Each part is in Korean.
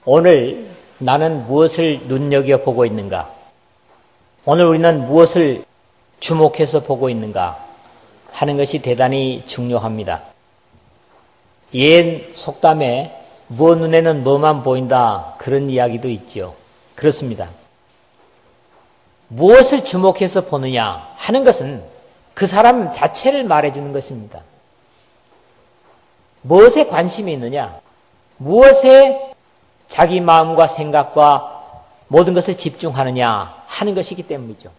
오늘 나는 무엇을 눈여겨보고 있는가? 오늘 우리는 무엇을 주목해서 보고 있는가? 하는 것이 대단히 중요합니다. 옛 속담에 무엇 눈에는 뭐만 보인다 그런 이야기도 있죠. 그렇습니다. 무엇을 주목해서 보느냐 하는 것은 그 사람 자체를 말해주는 것입니다. 무엇에 관심이 있느냐, 무엇에 자기 마음과 생각과 모든 것을 집중하느냐 하는 것이기 때문이죠.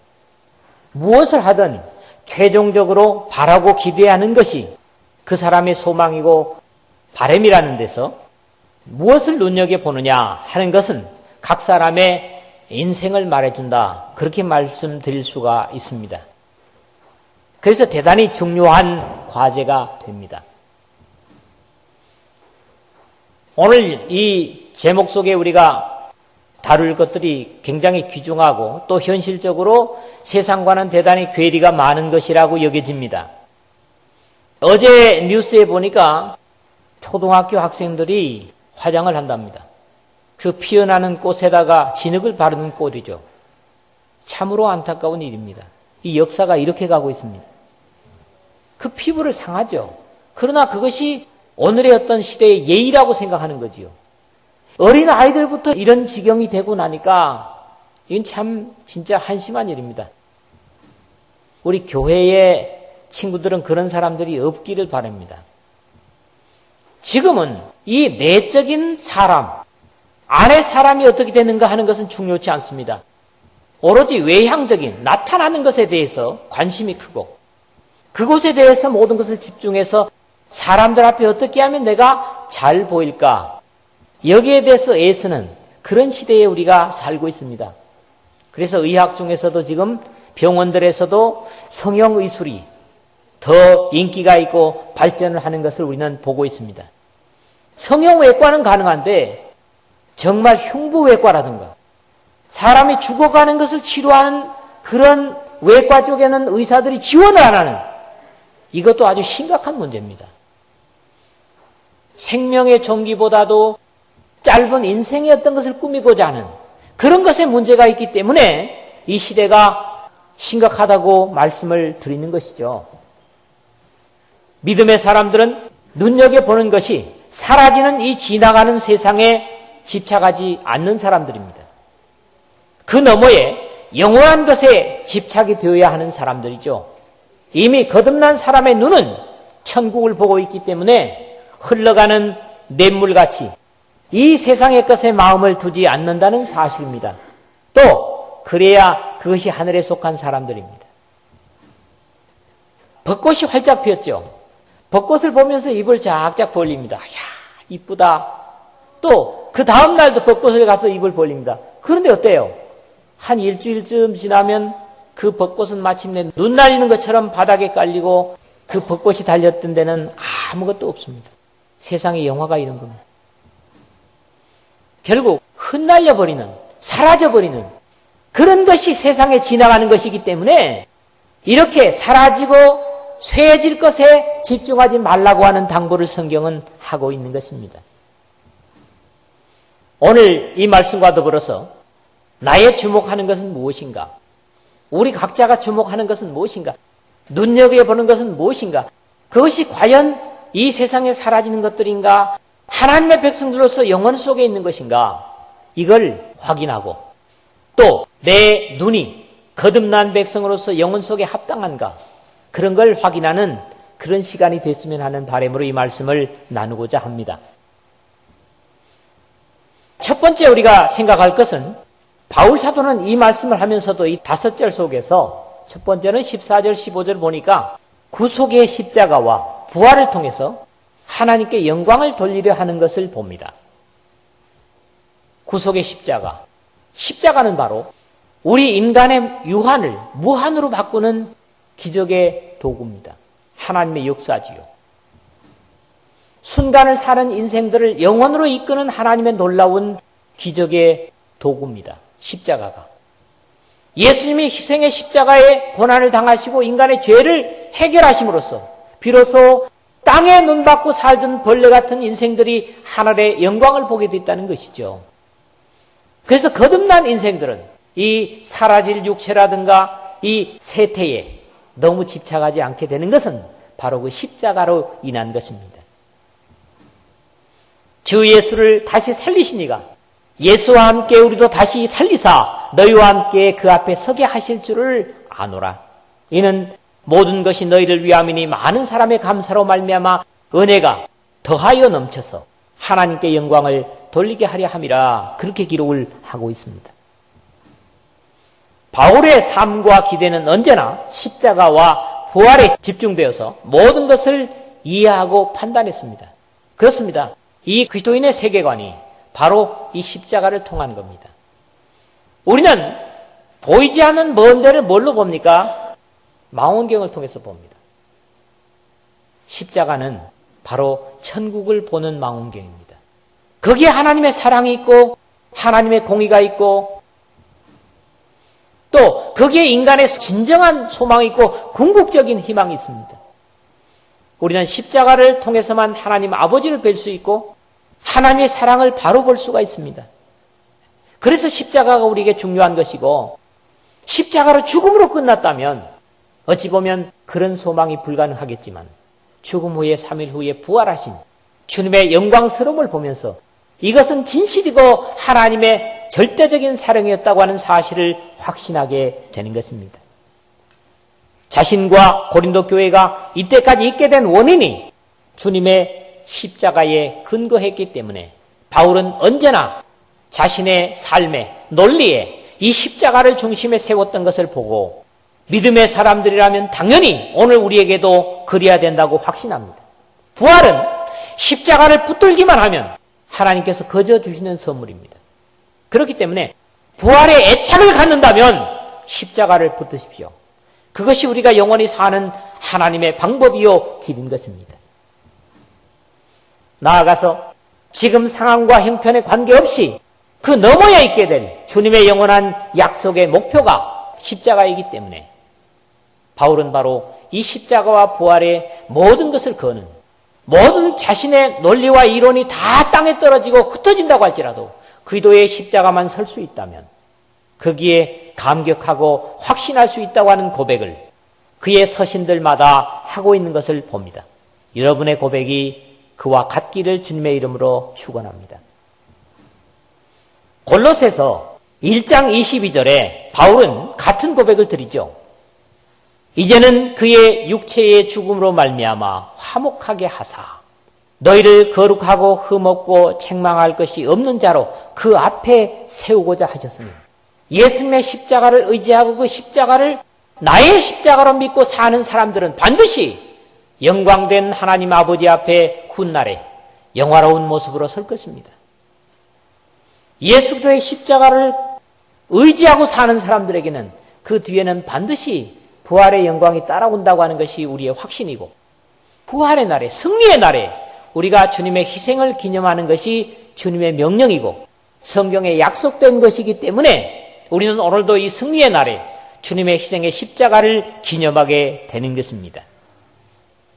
무엇을 하든 최종적으로 바라고 기대하는 것이 그 사람의 소망이고 바람이라는 데서 무엇을 눈여겨보느냐 하는 것은 각 사람의 인생을 말해준다. 그렇게 말씀드릴 수가 있습니다. 그래서 대단히 중요한 과제가 됩니다. 오늘 이 제목 속에 우리가 다룰 것들이 굉장히 귀중하고 또 현실적으로 세상과는 대단히 괴리가 많은 것이라고 여겨집니다. 어제 뉴스에 보니까 초등학교 학생들이 화장을 한답니다. 그 피어나는 꽃에다가 진흙을 바르는 꼴이죠. 참으로 안타까운 일입니다. 이 역사가 이렇게 가고 있습니다. 그 피부를 상하죠. 그러나 그것이 오늘의 어떤 시대의 예의라고 생각하는 거지요. 어린 아이들부터 이런 지경이 되고 나니까 이건 참 진짜 한심한 일입니다. 우리 교회의 친구들은 그런 사람들이 없기를 바랍니다. 지금은 이 내적인 사람, 안의 사람이 어떻게 되는가 하는 것은 중요치 않습니다. 오로지 외향적인 나타나는 것에 대해서 관심이 크고 그것에 대해서 모든 것을 집중해서 사람들 앞에 어떻게 하면 내가 잘 보일까? 여기에 대해서 애쓰는 그런 시대에 우리가 살고 있습니다. 그래서 의학 중에서도 지금 병원들에서도 성형의술이 더 인기가 있고 발전을 하는 것을 우리는 보고 있습니다. 성형외과는 가능한데 정말 흉부외과라든가 사람이 죽어가는 것을 치료하는 그런 외과 쪽에는 의사들이 지원을 안 하는 이것도 아주 심각한 문제입니다. 생명의 종기보다도 짧은 인생의 어떤 것을 꾸미고자 하는 그런 것에 문제가 있기 때문에 이 시대가 심각하다고 말씀을 드리는 것이죠. 믿음의 사람들은 눈여겨보는 것이 사라지는 이 지나가는 세상에 집착하지 않는 사람들입니다. 그 너머에 영원한 것에 집착이 되어야 하는 사람들이죠. 이미 거듭난 사람의 눈은 천국을 보고 있기 때문에 흘러가는 냇물같이 이 세상의 것에 마음을 두지 않는다는 사실입니다. 또 그래야 그것이 하늘에 속한 사람들입니다. 벚꽃이 활짝 피었죠. 벚꽃을 보면서 입을 작작 벌립니다. 이야, 이쁘다. 또 그 다음 날도 벚꽃을 가서 입을 벌립니다. 그런데 어때요? 한 일주일쯤 지나면 그 벚꽃은 마침내 눈 날리는 것처럼 바닥에 깔리고 그 벚꽃이 달렸던 데는 아무것도 없습니다. 세상의 영화가 이런 겁니다. 결국 흩날려버리는, 사라져버리는 그런 것이 세상에 지나가는 것이기 때문에 이렇게 사라지고 쇠해질 것에 집중하지 말라고 하는 당부를 성경은 하고 있는 것입니다. 오늘 이 말씀과 더불어서 나의 주목하는 것은 무엇인가? 우리 각자가 주목하는 것은 무엇인가? 눈여겨보는 것은 무엇인가? 그것이 과연 이 세상에 사라지는 것들인가? 하나님의 백성들로서 영혼 속에 있는 것인가? 이걸 확인하고 또 내 눈이 거듭난 백성으로서 영혼 속에 합당한가? 그런 걸 확인하는 그런 시간이 됐으면 하는 바람으로 이 말씀을 나누고자 합니다. 첫 번째 우리가 생각할 것은 바울 사도는 이 말씀을 하면서도 이 5절 속에서 첫 번째는 14절 15절 보니까 구속의 십자가와 부활을 통해서 하나님께 영광을 돌리려 하는 것을 봅니다. 구속의 십자가. 십자가는 바로 우리 인간의 유한을 무한으로 바꾸는 기적의 도구입니다. 하나님의 역사지요. 순간을 사는 인생들을 영원으로 이끄는 하나님의 놀라운 기적의 도구입니다. 십자가가. 예수님이 희생의 십자가에 고난을 당하시고 인간의 죄를 해결하심으로써 비로소 땅에 눈 받고 살던 벌레 같은 인생들이 하늘의 영광을 보게 됐다는 것이죠. 그래서 거듭난 인생들은 이 사라질 육체라든가 이 세태에 너무 집착하지 않게 되는 것은 바로 그 십자가로 인한 것입니다. 주 예수를 다시 살리시니가 예수와 함께 우리도 다시 살리사 너희와 함께 그 앞에 서게 하실 줄을 아노라. 이는 모든 것이 너희를 위함이니 많은 사람의 감사로 말미암아 은혜가 더하여 넘쳐서 하나님께 영광을 돌리게 하려 함이라. 그렇게 기록을 하고 있습니다. 바울의 삶과 기대는 언제나 십자가와 부활에 집중되어서 모든 것을 이해하고 판단했습니다. 그렇습니다. 이 그리스도인의 세계관이 바로 이 십자가를 통한 겁니다. 우리는 보이지 않는 먼 데를 뭘로 봅니까? 망원경을 통해서 봅니다. 십자가는 바로 천국을 보는 망원경입니다. 거기에 하나님의 사랑이 있고 하나님의 공의가 있고 또 거기에 인간의 진정한 소망이 있고 궁극적인 희망이 있습니다. 우리는 십자가를 통해서만 하나님 아버지를 뵐 수 있고 하나님의 사랑을 바로 볼 수가 있습니다. 그래서 십자가가 우리에게 중요한 것이고 십자가로 죽음으로 끝났다면 어찌 보면 그런 소망이 불가능하겠지만 죽음 후에 3일 후에 부활하신 주님의 영광스러움을 보면서 이것은 진실이고 하나님의 절대적인 사랑이었다고 하는 사실을 확신하게 되는 것입니다. 자신과 고린도 교회가 이때까지 있게 된 원인이 주님의 십자가에 근거했기 때문에 바울은 언제나 자신의 삶의 논리에 이 십자가를 중심에 세웠던 것을 보고 믿음의 사람들이라면 당연히 오늘 우리에게도 그래야 된다고 확신합니다. 부활은 십자가를 붙들기만 하면 하나님께서 거저 주시는 선물입니다. 그렇기 때문에 부활에 애착을 갖는다면 십자가를 붙드십시오. 그것이 우리가 영원히 사는 하나님의 방법이요 길인 것입니다. 나아가서 지금 상황과 형편에 관계없이 그 너머에 있게 될 주님의 영원한 약속의 목표가 십자가이기 때문에 바울은 바로 이 십자가와 부활의 모든 것을 거는 모든 자신의 논리와 이론이 다 땅에 떨어지고 흩어진다고 할지라도 그리스도의 십자가만 설 수 있다면 거기에 감격하고 확신할 수 있다고 하는 고백을 그의 서신들마다 하고 있는 것을 봅니다. 여러분의 고백이 그와 같기를 주님의 이름으로 축원합니다. 골로새서 1장 22절에 바울은 같은 고백을 드리죠. 이제는 그의 육체의 죽음으로 말미암아 화목하게 하사 너희를 거룩하고 흠없고 책망할 것이 없는 자로 그 앞에 세우고자 하셨으니 예수님의 십자가를 의지하고 그 십자가를 나의 십자가로 믿고 사는 사람들은 반드시 영광된 하나님 아버지 앞에 훗날에 영화로운 모습으로 설 것입니다. 예수 그리스도의 십자가를 의지하고 사는 사람들에게는 그 뒤에는 반드시 부활의 영광이 따라온다고 하는 것이 우리의 확신이고 부활의 날에 승리의 날에 우리가 주님의 희생을 기념하는 것이 주님의 명령이고 성경에 약속된 것이기 때문에 우리는 오늘도 이 승리의 날에 주님의 희생의 십자가를 기념하게 되는 것입니다.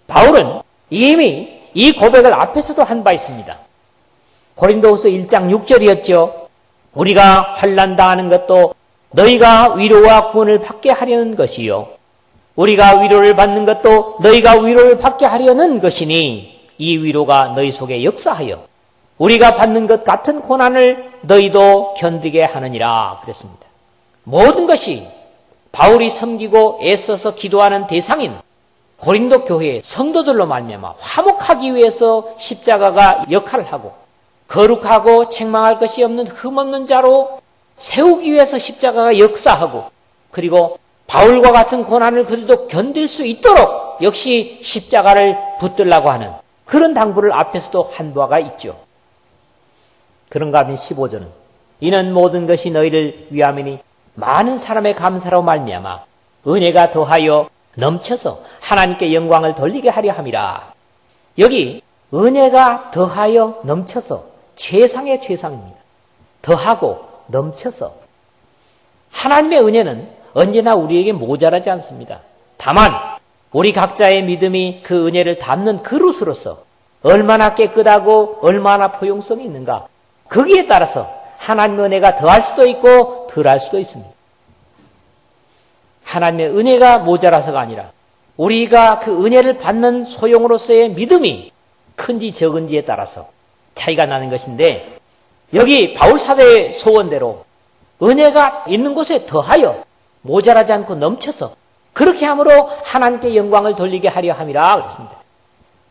바울은 이미 이 고백을 앞에서도 한 바 있습니다. 고린도후서 1장 6절이었죠. 우리가 환난 당하는 것도 너희가 위로와 구원을 받게 하려는 것이요 우리가 위로를 받는 것도 너희가 위로를 받게 하려는 것이니 이 위로가 너희 속에 역사하여 우리가 받는 것 같은 고난을 너희도 견디게 하느니라 그랬습니다. 모든 것이 바울이 섬기고 애써서 기도하는 대상인 고린도 교회의 성도들로 말미암아 화목하기 위해서 십자가가 역할을 하고 거룩하고 책망할 것이 없는 흠없는 자로 세우기 위해서 십자가가 역사하고 그리고 바울과 같은 고난을 그래도 견딜 수 있도록 역시 십자가를 붙들라고 하는 그런 당부를 앞에서도 한 바가 있죠. 그런가 하면 15절은 이는 모든 것이 너희를 위함이니 많은 사람의 감사로 말미암아 은혜가 더하여 넘쳐서 하나님께 영광을 돌리게 하려 함이라. 여기 은혜가 더하여 넘쳐서 최상의 최상입니다. 더하고 넘쳐서 하나님의 은혜는 언제나 우리에게 모자라지 않습니다. 다만 우리 각자의 믿음이 그 은혜를 담는 그릇으로서 얼마나 깨끗하고 얼마나 포용성이 있는가 거기에 따라서 하나님의 은혜가 더할 수도 있고 덜할 수도 있습니다. 하나님의 은혜가 모자라서가 아니라 우리가 그 은혜를 받는 소용으로서의 믿음이 큰지 적은지에 따라서 차이가 나는 것인데, 여기 바울 사도의 소원대로 은혜가 있는 곳에 더하여 모자라지 않고 넘쳐서 그렇게 함으로 하나님께 영광을 돌리게 하려 함이라 그랬습니다.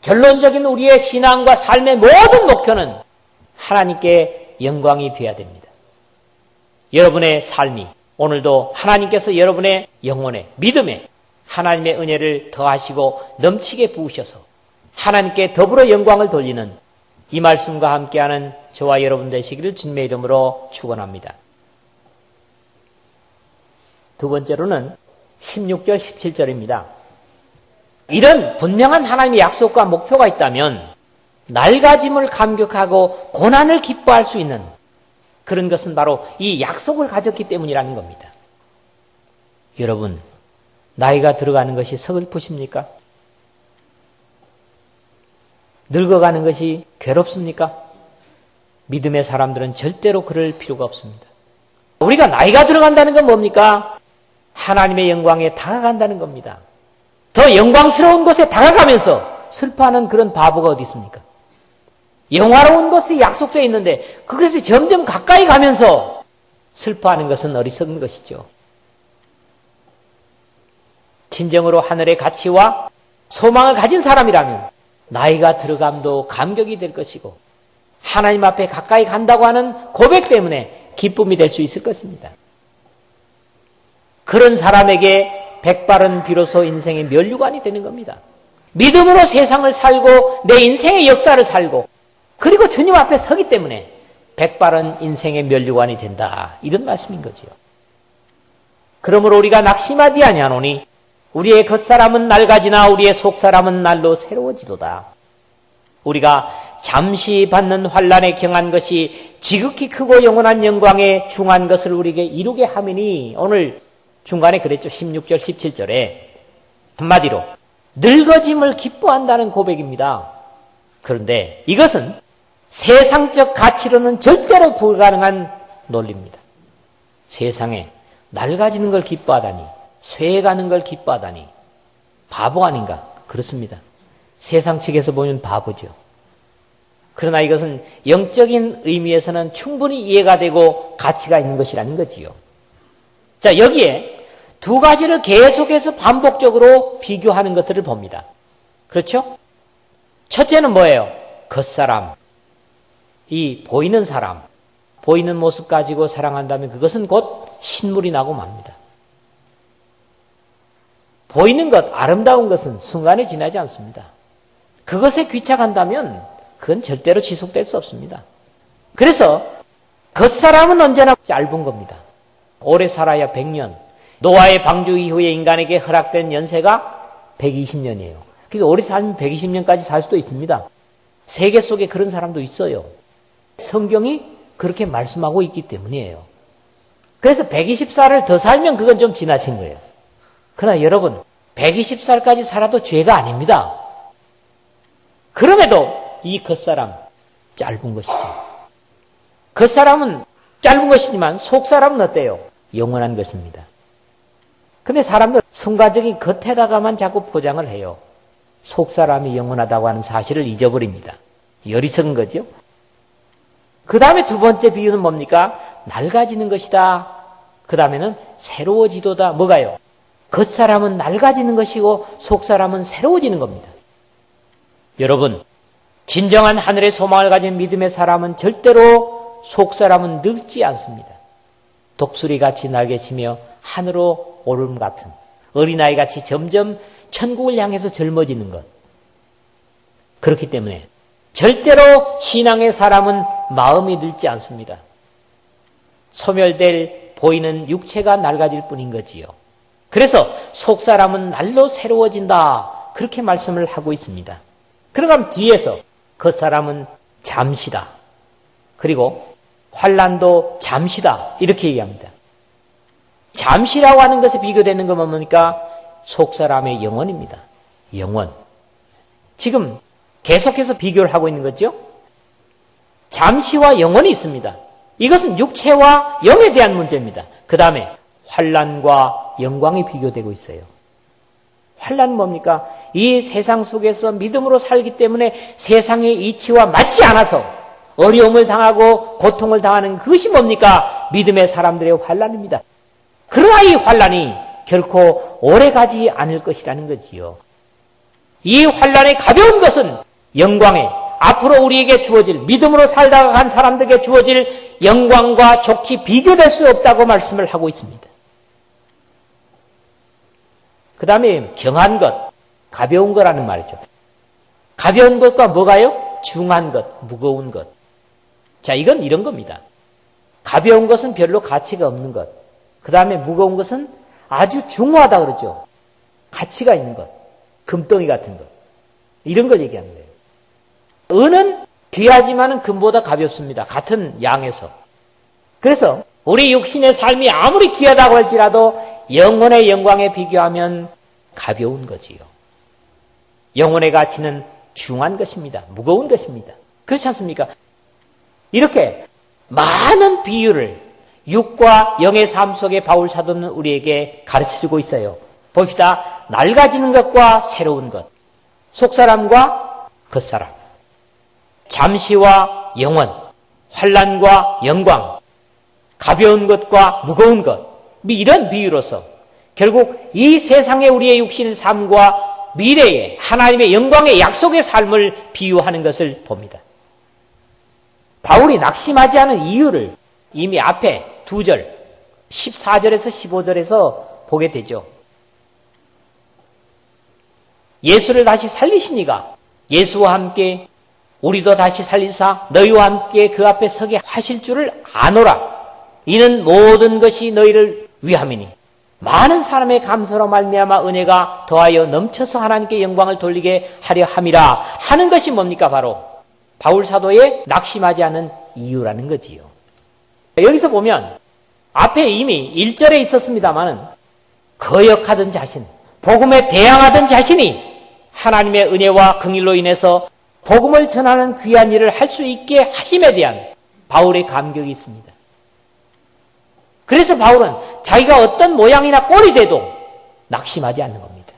결론적인 우리의 신앙과 삶의 모든 목표는 하나님께 영광이 되어야 됩니다. 여러분의 삶이 오늘도 하나님께서 여러분의 영혼에, 믿음에 하나님의 은혜를 더하시고 넘치게 부으셔서 하나님께 더불어 영광을 돌리는 이 말씀과 함께하는 저와 여러분 되시기를 주님의 이름으로 축원합니다. 두 번째로는 16절, 17절입니다. 이런 분명한 하나님의 약속과 목표가 있다면 낡아짐을 감격하고 고난을 기뻐할 수 있는 그런 것은 바로 이 약속을 가졌기 때문이라는 겁니다. 여러분, 나이가 들어가는 것이 서글프십니까? 늙어가는 것이 괴롭습니까? 믿음의 사람들은 절대로 그럴 필요가 없습니다. 우리가 나이가 들어간다는 건 뭡니까? 하나님의 영광에 다가간다는 겁니다. 더 영광스러운 곳에 다가가면서 슬퍼하는 그런 바보가 어디 있습니까? 영화로운 것이 약속되어 있는데 그것이 점점 가까이 가면서 슬퍼하는 것은 어리석은 것이죠. 진정으로 하늘의 가치와 소망을 가진 사람이라면 나이가 들어감도 감격이 될 것이고 하나님 앞에 가까이 간다고 하는 고백 때문에 기쁨이 될 수 있을 것입니다. 그런 사람에게 백발은 비로소 인생의 면류관이 되는 겁니다. 믿음으로 세상을 살고 내 인생의 역사를 살고 그리고 주님 앞에 서기 때문에 백발은 인생의 면류관이 된다. 이런 말씀인 거지요. 그러므로 우리가 낙심하지 아니하노니 우리의 겉사람은 낡아지나 우리의 속사람은 날로 새로워지도다. 우리가 잠시 받는 환난에 경한 것이 지극히 크고 영원한 영광에 중한 것을 우리에게 이루게 하미니, 오늘 중간에 그랬죠. 16절 17절에 한마디로 늙어짐을 기뻐한다는 고백입니다. 그런데 이것은 세상적 가치로는 절대로 불가능한 논리입니다. 세상에 낡아지는 걸 기뻐하다니, 쇠가는 걸 기뻐하다니 바보 아닌가? 그렇습니다. 세상 측에서 보면 바보죠. 그러나 이것은 영적인 의미에서는 충분히 이해가 되고 가치가 있는 것이라는 거지요. 자, 여기에 두 가지를 계속해서 반복적으로 비교하는 것들을 봅니다. 그렇죠? 첫째는 뭐예요? 겉사람. 이 보이는 사람, 보이는 모습 가지고 사랑한다면 그것은 곧 신물이 나고 맙니다. 보이는 것, 아름다운 것은 순간에 지나지 않습니다. 그것에 귀착한다면 그건 절대로 지속될 수 없습니다. 그래서 겉사람은 언제나 짧은 겁니다. 오래 살아야 100년. 노아의 방주 이후에 인간에게 허락된 연세가 120년이에요. 그래서 오래 살면 120년까지 살 수도 있습니다. 세계 속에 그런 사람도 있어요. 성경이 그렇게 말씀하고 있기 때문이에요. 그래서 120살을 더 살면 그건 좀 지나친 거예요. 그러나 여러분, 120살까지 살아도 죄가 아닙니다. 그럼에도 이 겉사람 짧은 것이죠. 겉사람은 짧은 것이지만 속사람은 어때요? 영원한 것입니다. 근데 사람들 순간적인 겉에다가만 자꾸 포장을 해요. 속사람이 영원하다고 하는 사실을 잊어버립니다. 어리석은 거죠. 그 다음에 두 번째 비유는 뭡니까? 낡아지는 것이다. 그 다음에는 새로워지도다. 뭐가요? 겉사람은 낡아지는 것이고 속사람은 새로워지는 겁니다. 여러분, 진정한 하늘의 소망을 가진 믿음의 사람은 절대로 속사람은 늙지 않습니다. 독수리같이 날개치며 하늘로 오름 같은 어린아이같이 점점 천국을 향해서 젊어지는 것. 그렇기 때문에 절대로 신앙의 사람은 마음이 늙지 않습니다. 소멸될 보이는 육체가 낡아질 뿐인 거지요. 그래서 속사람은 날로 새로워진다. 그렇게 말씀을 하고 있습니다. 그러면 뒤에서 겉사람은 잠시다. 그리고 환난도 잠시다. 이렇게 얘기합니다. 잠시라고 하는 것에 비교되는 것은 뭡니까? 속사람의 영원입니다. 영원. 지금 계속해서 비교를 하고 있는 거죠. 잠시와 영원이 있습니다. 이것은 육체와 영에 대한 문제입니다. 그 다음에 환난과 영광이 비교되고 있어요. 환난은 뭡니까? 이 세상 속에서 믿음으로 살기 때문에 세상의 이치와 맞지 않아서 어려움을 당하고 고통을 당하는 그것이 뭡니까? 믿음의 사람들의 환난입니다. 그러나 이 환난이 결코 오래가지 않을 것이라는 거지요. 이 환난의 가벼운 것은 영광에 앞으로 우리에게 주어질 믿음으로 살다가 간 사람들에게 주어질 영광과 좋게 비교될 수 없다고 말씀을 하고 있습니다. 그 다음에 경한 것, 가벼운 거라는 말이죠. 가벼운 것과 뭐가요? 중한 것, 무거운 것. 자, 이건 이런 겁니다. 가벼운 것은 별로 가치가 없는 것. 그 다음에 무거운 것은 아주 중후하다 그러죠. 가치가 있는 것. 금덩이 같은 것. 이런 걸 얘기하는 거예요. 은은 귀하지만은 금보다 가볍습니다. 같은 양에서. 그래서 우리 육신의 삶이 아무리 귀하다고 할지라도 영혼의 영광에 비교하면 가벼운 거지요. 영혼의 가치는 중한 것입니다. 무거운 것입니다. 그렇지 않습니까? 이렇게 많은 비유를 육과 영의 삶 속에 바울 사도는 우리에게 가르쳐주고 있어요. 봅시다. 낡아지는 것과 새로운 것, 속사람과 겉사람, 잠시와 영원, 환난과 영광, 가벼운 것과 무거운 것, 이런 비유로서 결국 이 세상의 우리의 육신의 삶과 미래의 하나님의 영광의 약속의 삶을 비유하는 것을 봅니다. 바울이 낙심하지 않은 이유를 이미 앞에 2절, 14절에서 15절에서 보게 되죠. 예수를 다시 살리시니가 예수와 함께 우리도 다시 살리사 너희와 함께 그 앞에 서게 하실 줄을 아노라. 이는 모든 것이 너희를 위함이니 많은 사람의 감사로 말미암아 은혜가 더하여 넘쳐서 하나님께 영광을 돌리게 하려 함이라 하는 것이 뭡니까? 바로 바울 사도의 낙심하지 않은 이유라는 거지요. 여기서 보면 앞에 이미 1절에 있었습니다마는 거역하던 자신, 복음에 대항하던 자신이 하나님의 은혜와 긍휼로 인해서 복음을 전하는 귀한 일을 할 수 있게 하심에 대한 바울의 감격이 있습니다. 그래서 바울은 자기가 어떤 모양이나 꼴이 돼도 낙심하지 않는 겁니다.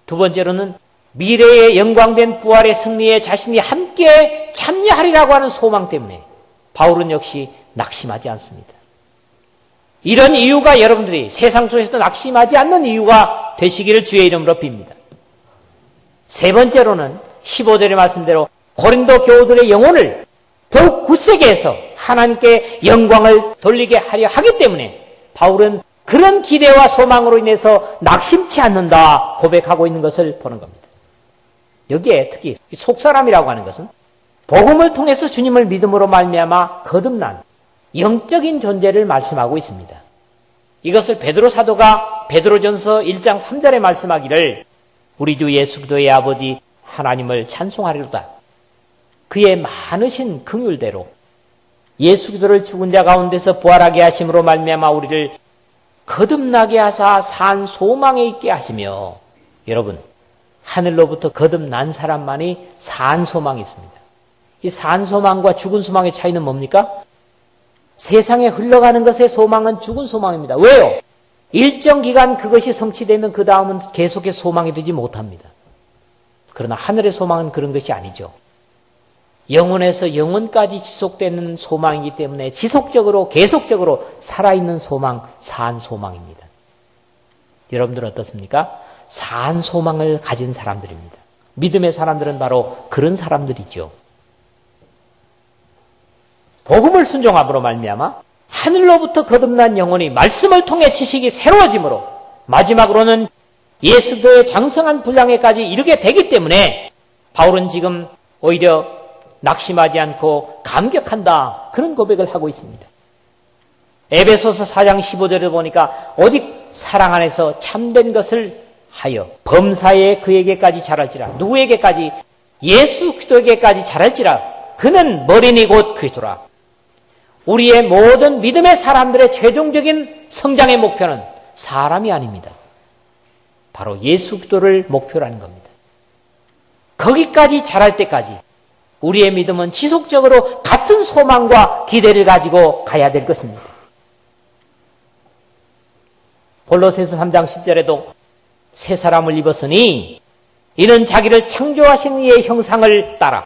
두 번째로는 미래의 영광된 부활의 승리에 자신이 함께 참여하리라고 하는 소망 때문에 바울은 역시 낙심하지 않습니다. 이런 이유가 여러분들이 세상 속에서도 낙심하지 않는 이유가 되시기를 주의 이름으로 빕니다. 세 번째로는 15절의 말씀대로 고린도 교우들의 영혼을 더욱 굳세게 해서 하나님께 영광을 돌리게 하려 하기 때문에 바울은 그런 기대와 소망으로 인해서 낙심치 않는다 고백하고 있는 것을 보는 겁니다. 여기에 특히 속사람이라고 하는 것은 복음을 통해서 주님을 믿음으로 말미암아 거듭난 영적인 존재를 말씀하고 있습니다. 이것을 베드로 사도가 베드로전서 1장 3절에 말씀하기를 우리 주 예수 그리스도의 아버지 하나님을 찬송하리로다. 그의 많으신 긍휼대로 예수 그리스도를 죽은 자 가운데서 부활하게 하심으로 말미암아 우리를 거듭나게 하사 산 소망에 있게 하시며, 여러분 하늘로부터 거듭난 사람만이 산 소망이 있습니다. 이 산 소망과 죽은 소망의 차이는 뭡니까? 세상에 흘러가는 것의 소망은 죽은 소망입니다. 왜요? 일정 기간 그것이 성취되면 그 다음은 계속해서 소망이 되지 못합니다. 그러나 하늘의 소망은 그런 것이 아니죠. 영원에서 영원까지 지속되는 소망이기 때문에 지속적으로 계속적으로 살아있는 소망, 산 소망입니다. 여러분들 어떻습니까? 산 소망을 가진 사람들입니다. 믿음의 사람들은 바로 그런 사람들이죠. 복음을 순종함으로 말미암아 하늘로부터 거듭난 영혼이 말씀을 통해 지식이 새로워지므로 마지막으로는 예수도의 장성한 분량에까지 이르게 되기 때문에 바울은 지금 오히려 낙심하지 않고 감격한다, 그런 고백을 하고 있습니다. 에베소서 4장 15절을 보니까 오직 사랑 안에서 참된 것을 하여 범사에 그에게까지 자랄지라. 누구에게까지? 예수 그리스도에게까지 자랄지라. 그는 머리니 곧 그리스도라. 우리의 모든 믿음의 사람들의 최종적인 성장의 목표는 사람이 아닙니다. 바로 예수 그리스도를 목표로 하는 겁니다. 거기까지 자랄 때까지 우리의 믿음은 지속적으로 같은 소망과 기대를 가지고 가야 될 것입니다. 골로새서 3장 10절에도 새 사람을 입었으니 이는 자기를 창조하신 이의 형상을 따라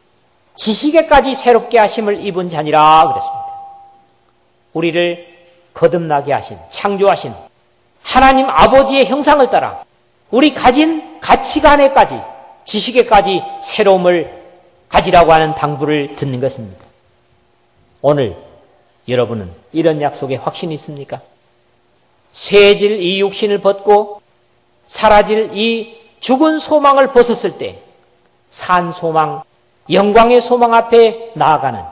지식에까지 새롭게 하심을 입은 자니라 그랬습니다. 우리를 거듭나게 하신, 창조하신 하나님 아버지의 형상을 따라 우리 가진 가치관에까지, 지식에까지 새로움을 가지라고 하는 당부를 듣는 것입니다. 오늘 여러분은 이런 약속에 확신이 있습니까? 쇠해질 이 육신을 벗고 사라질 이 죽은 소망을 벗었을 때 산 소망, 영광의 소망 앞에 나아가는,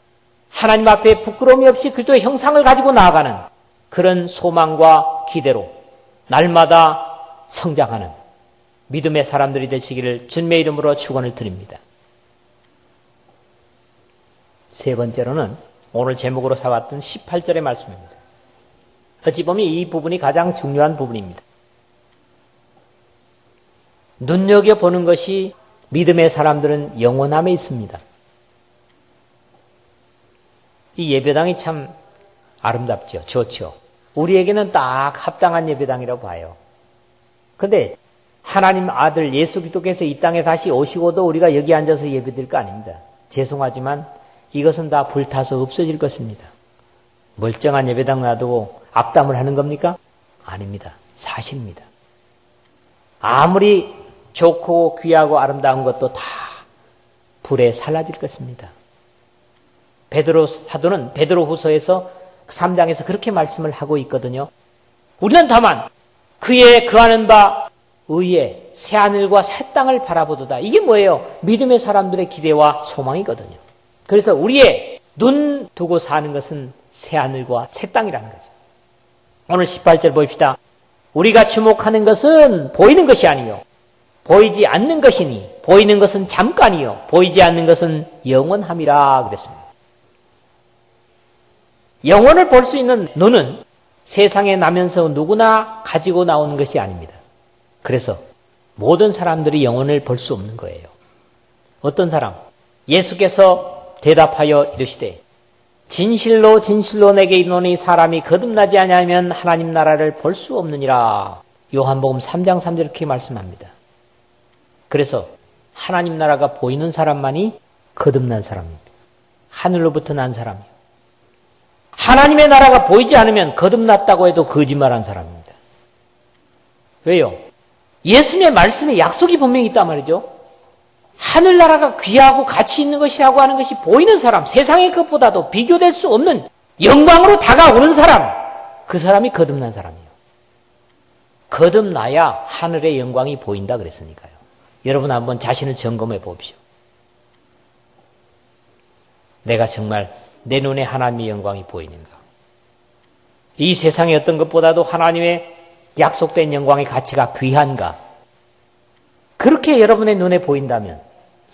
하나님 앞에 부끄러움이 없이 그리스도의 형상을 가지고 나아가는 그런 소망과 기대로 날마다 성장하는 믿음의 사람들이 되시기를 주님의 이름으로 축원을 드립니다. 세 번째로는 오늘 제목으로 삼았던 18절의 말씀입니다. 어찌 보면 이 부분이 가장 중요한 부분입니다. 눈여겨보는 것이 믿음의 사람들은 영원함에 있습니다. 이 예배당이 참 아름답죠. 좋죠. 우리에게는 딱 합당한 예배당이라고 봐요. 그런데 하나님 아들 예수 그리스도께서 이 땅에 다시 오시고도 우리가 여기 앉아서 예배드릴 거 아닙니다. 죄송하지만 이것은 다 불타서 없어질 것입니다. 멀쩡한 예배당 놔두고 악담을 하는 겁니까? 아닙니다. 사실입니다. 아무리 좋고 귀하고 아름다운 것도 다 불에 살라질 것입니다. 베드로 사도는 베드로후서에서 3장에서 그렇게 말씀을 하고 있거든요. 우리는 다만 그의 거하는 바 의에 새하늘과 새 땅을 바라보도다. 이게 뭐예요? 믿음의 사람들의 기대와 소망이거든요. 그래서 우리의 눈 두고 사는 것은 새하늘과 새 땅이라는 거죠. 오늘 18절 봅시다. 우리가 주목하는 것은 보이는 것이 아니요 보이지 않는 것이니 보이는 것은 잠깐이요 보이지 않는 것은 영원함이라 그랬습니다. 영혼을 볼 수 있는 눈은 세상에 나면서 누구나 가지고 나오는 것이 아닙니다. 그래서 모든 사람들이 영혼을 볼 수 없는 거예요. 어떤 사람? 예수께서 대답하여 이르시되 진실로 진실로 내게 이르노니 사람이 거듭나지 아니하면 하나님 나라를 볼 수 없느니라. 요한복음 3장 3절 이렇게 말씀합니다. 그래서 하나님 나라가 보이는 사람만이 거듭난 사람입니다. 하늘로부터 난 사람이요. 하나님의 나라가 보이지 않으면 거듭났다고 해도 거짓말한 사람입니다. 왜요? 예수님의 말씀에 약속이 분명히 있단 말이죠. 하늘나라가 귀하고 가치 있는 것이라고 하는 것이 보이는 사람, 세상의 것보다도 비교될 수 없는 영광으로 다가오는 사람, 그 사람이 거듭난 사람이에요. 거듭나야 하늘의 영광이 보인다 그랬으니까요. 여러분 한번 자신을 점검해 보십시오. 내가 정말 내 눈에 하나님의 영광이 보이는가? 이 세상의 어떤 것보다도 하나님의 약속된 영광의 가치가 귀한가? 그렇게 여러분의 눈에 보인다면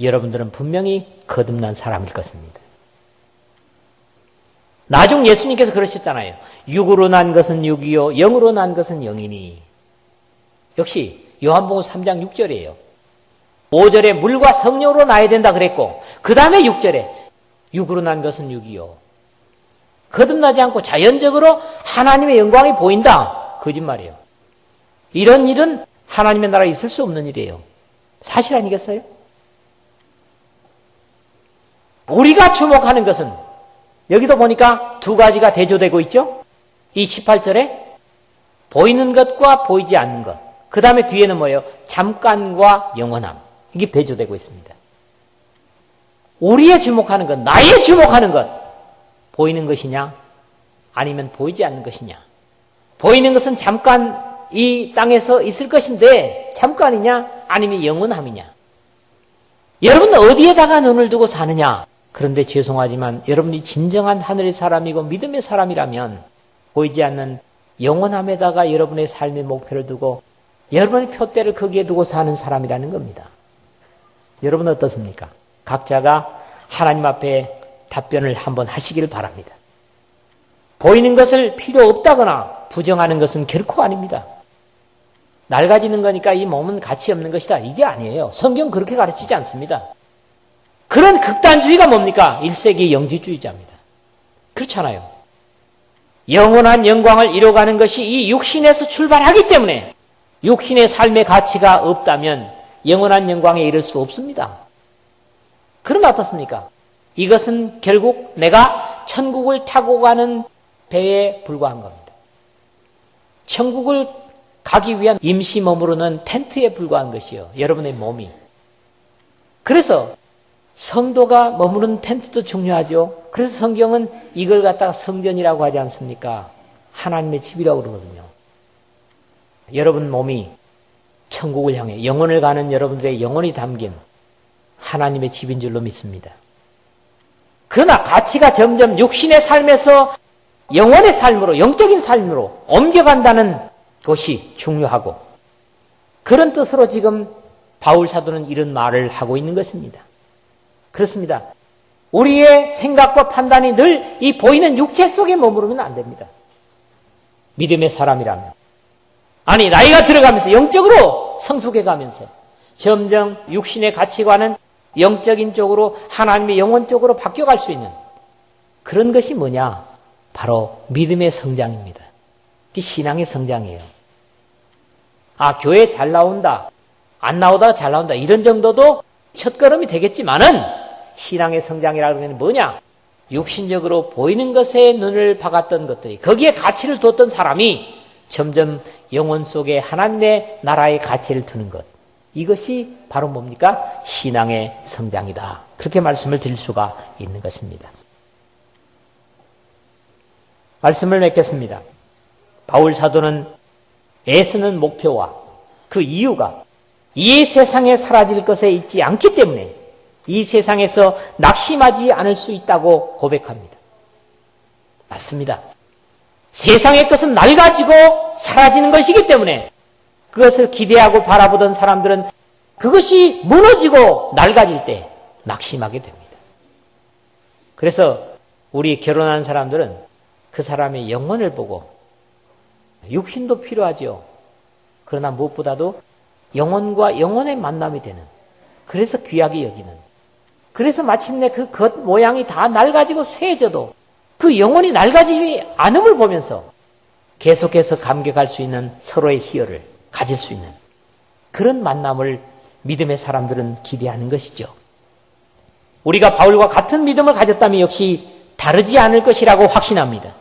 여러분들은 분명히 거듭난 사람일 것입니다. 나중 예수님께서 그러셨잖아요. 육으로 난 것은 육이요 영으로 난 것은 영이니. 역시 요한복음 3장 6절이에요. 5절에 물과 성령으로 나야 된다 그랬고 그 다음에 6절에 육으로 난 것은 육이요. 거듭나지 않고 자연적으로 하나님의 영광이 보인다. 거짓말이에요. 이런 일은 하나님의 나라에 있을 수 없는 일이에요. 사실 아니겠어요? 우리가 주목하는 것은 여기도 보니까 두 가지가 대조되고 있죠. 이 18절에 보이는 것과 보이지 않는 것. 그 다음에 뒤에는 뭐예요? 잠깐과 영원함. 이게 대조되고 있습니다. 우리의 주목하는 것, 나의 주목하는 것, 보이는 것이냐? 아니면 보이지 않는 것이냐? 보이는 것은 잠깐 이 땅에서 있을 것인데 잠깐이냐? 아니면 영원함이냐? 여러분은 어디에다가 눈을 두고 사느냐? 그런데 죄송하지만 여러분이 진정한 하늘의 사람이고 믿음의 사람이라면 보이지 않는 영원함에다가 여러분의 삶의 목표를 두고 여러분의 표대를 거기에 두고 사는 사람이라는 겁니다. 여러분은 어떻습니까? 각자가 하나님 앞에 답변을 한번 하시기를 바랍니다. 보이는 것을 필요 없다거나 부정하는 것은 결코 아닙니다. 낡아지는 거니까 이 몸은 가치 없는 것이다. 이게 아니에요. 성경 그렇게 가르치지 않습니다. 그런 극단주의가 뭡니까? 1세기 영지주의자입니다. 그렇잖아요. 영원한 영광을 이뤄가는 것이 이 육신에서 출발하기 때문에 육신의 삶의 가치가 없다면 영원한 영광에 이를 수 없습니다. 그럼 어떻습니까? 이것은 결국 내가 천국을 타고 가는 배에 불과한 겁니다. 천국을 가기 위한 임시 머무르는 텐트에 불과한 것이요. 여러분의 몸이. 그래서 성도가 머무르는 텐트도 중요하죠. 그래서 성경은 이걸 갖다가 성전이라고 하지 않습니까? 하나님의 집이라고 그러거든요. 여러분 몸이 천국을 향해 영혼을 가는 여러분들의 영혼이 담긴 하나님의 집인 줄로 믿습니다. 그러나 가치가 점점 육신의 삶에서 영혼의 삶으로, 영적인 삶으로 옮겨간다는 것이 중요하고 그런 뜻으로 지금 바울 사도는 이런 말을 하고 있는 것입니다. 그렇습니다. 우리의 생각과 판단이 늘 이 보이는 육체 속에 머무르면 안 됩니다. 믿음의 사람이라면. 아니, 나이가 들어가면서 영적으로 성숙해 가면서 점점 육신의 가치관은 영적인 쪽으로 하나님의 영혼 쪽으로 바뀌어갈 수 있는 그런 것이 뭐냐? 바로 믿음의 성장입니다. 이게 신앙의 성장이에요. 아, 교회 잘 나온다. 안 나오다가 잘 나온다. 이런 정도도 첫걸음이 되겠지만은 신앙의 성장이라고 하면 뭐냐? 육신적으로 보이는 것에 눈을 박았던 것들이 거기에 가치를 뒀던 사람이 점점 영혼 속에 하나님의 나라의 가치를 두는 것. 이것이 바로 뭡니까? 신앙의 성장이다. 그렇게 말씀을 드릴 수가 있는 것입니다. 말씀을 맺겠습니다. 바울 사도는 애쓰는 목표와 그 이유가 이 세상에 사라질 것에 있지 않기 때문에 이 세상에서 낙심하지 않을 수 있다고 고백합니다. 맞습니다. 세상의 것은 낡아지고 사라지는 것이기 때문에 그것을 기대하고 바라보던 사람들은 그것이 무너지고 낡아질 때 낙심하게 됩니다. 그래서 우리 결혼한 사람들은 그 사람의 영혼을 보고 육신도 필요하죠. 그러나 무엇보다도 영혼과 영혼의 만남이 되는 그래서 귀하게 여기는 그래서 마침내 그 겉 모양이 다 낡아지고 쇠해져도 그 영혼이 낡아지지 않음을 보면서 계속해서 감격할 수 있는 서로의 희열을 가질 수 있는 그런 만남을 믿음의 사람들은 기대하는 것이죠. 우리가 바울과 같은 믿음을 가졌다면 역시 다르지 않을 것이라고 확신합니다.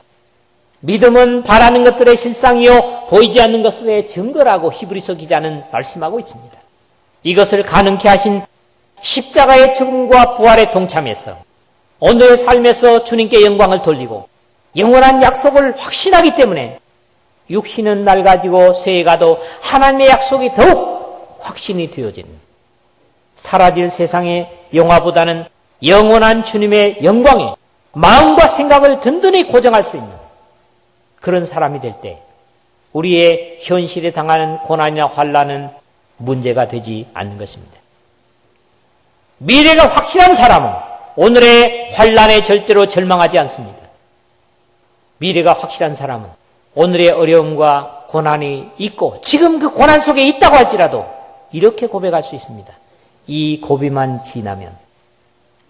믿음은 바라는 것들의 실상이요 보이지 않는 것들의 증거라고 히브리서 기자는 말씀하고 있습니다. 이것을 가능케 하신 십자가의 죽음과 부활에 동참해서 오늘의 삶에서 주님께 영광을 돌리고 영원한 약속을 확신하기 때문에 육신은 낡아지고 쇠해가도 하나님의 약속이 더욱 확신이 되어지는 사라질 세상의 영화보다는 영원한 주님의 영광에 마음과 생각을 든든히 고정할 수 있는 그런 사람이 될 때 우리의 현실에 당하는 고난이나 환난은 문제가 되지 않는 것입니다. 미래가 확실한 사람은 오늘의 환난에 절대로 절망하지 않습니다. 미래가 확실한 사람은 오늘의 어려움과 고난이 있고 지금 그 고난 속에 있다고 할지라도 이렇게 고백할 수 있습니다. 이 고비만 지나면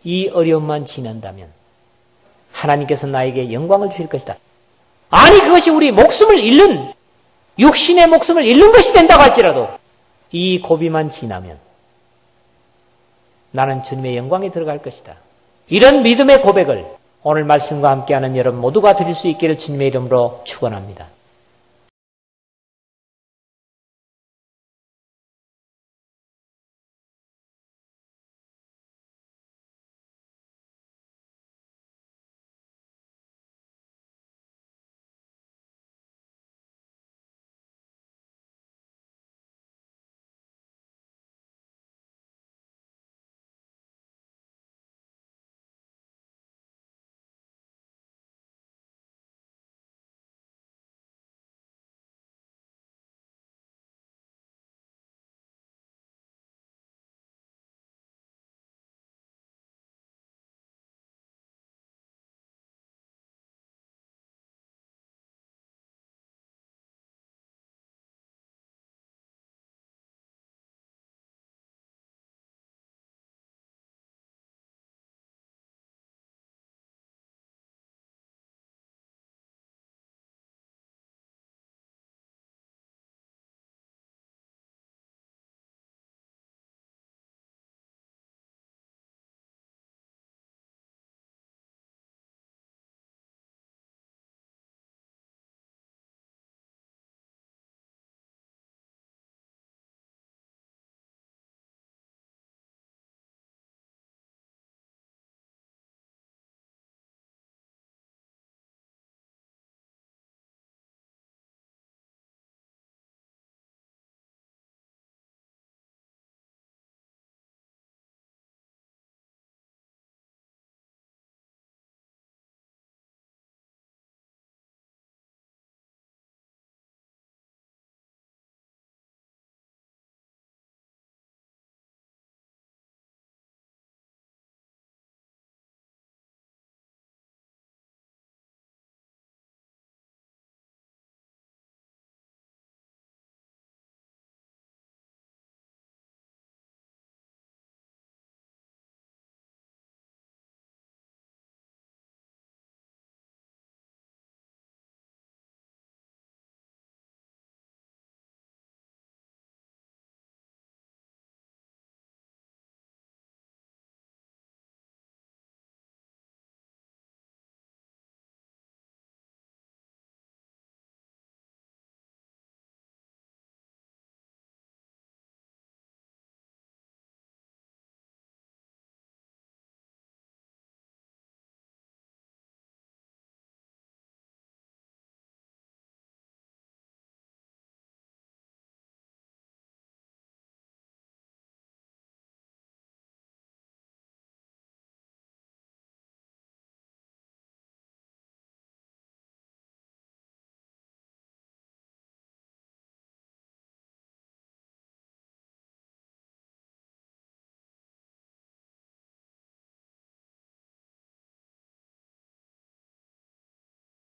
이 어려움만 지난다면 하나님께서 나에게 영광을 주실 것이다. 아니 그것이 우리 목숨을 잃는 육신의 목숨을 잃는 것이 된다고 할지라도 이 고비만 지나면 나는 주님의 영광에 들어갈 것이다. 이런 믿음의 고백을 오늘 말씀과 함께하는 여러분 모두가 드릴 수 있기를 주님의 이름으로 축원합니다.